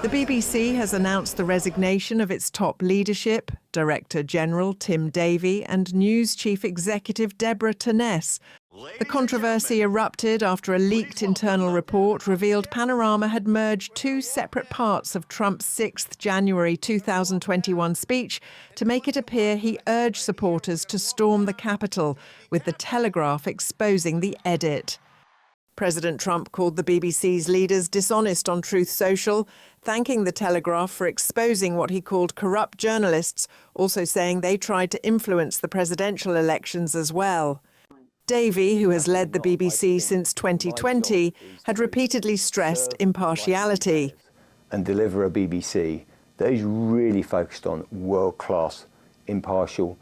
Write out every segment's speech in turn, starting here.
The BBC has announced the resignation of its top leadership, Director General Tim Davie and News Chief Executive Deborah Turness. The controversy erupted after a leaked internal report revealed Panorama had merged two separate parts of Trump's 6th January 2021 speech to make it appear he urged supporters to storm the Capitol, with The Telegraph exposing the edit. President Trump called the BBC's leaders dishonest on Truth Social, thanking The Telegraph for exposing what he called corrupt journalists, also saying they tried to influence the presidential elections as well. Davie, who has led the BBC since 2020, had repeatedly stressed impartiality. And deliver a BBC that is really focused on world-class, impartial,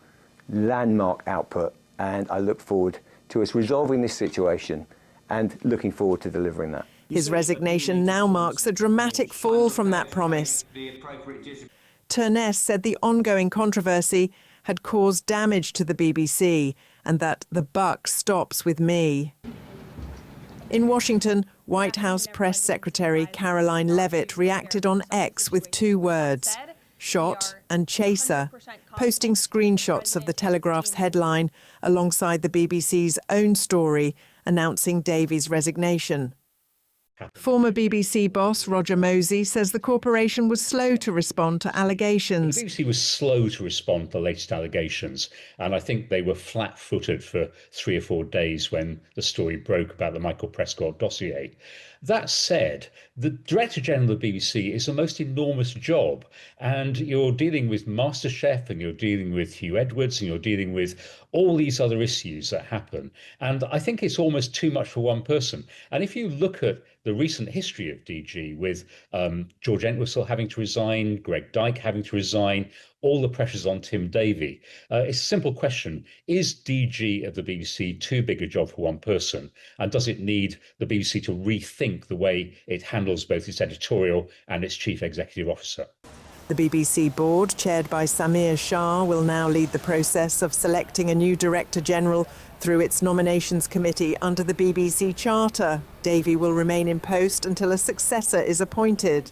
landmark output. And I look forward to us resolving this situation and looking forward to delivering that. His resignation now marks a dramatic fall from that promise. Turness said the ongoing controversy had caused damage to the BBC and that the buck stops with me. In Washington, White House Press Secretary Caroline Leavitt reacted on X with two words, shot and chaser, posting screenshots of The Telegraph's headline alongside the BBC's own story announcing Davie's resignation. Former BBC boss Roger Mosey says the corporation was slow to respond to allegations. The BBC was slow to respond to the latest allegations, and I think they were flat-footed for 3 or 4 days when the story broke about the Michael Prescott dossier. That said, the Director General of the BBC is a most enormous job, and you're dealing with MasterChef, and you're dealing with Hugh Edwards, and you're dealing with all these other issues that happen. And I think it's almost too much for one person. And if you look at the recent history of DG, with George Entwistle having to resign, Greg Dyke having to resign, all the pressures on Tim Davie, it's a simple question. Is DG of the BBC too big a job for one person? And does it need the BBC to rethink the way it handles both its editorial and its chief executive officer? The BBC board, chaired by Samir Shah, will now lead the process of selecting a new Director General through its nominations committee under the BBC Charter. Davie will remain in post until a successor is appointed.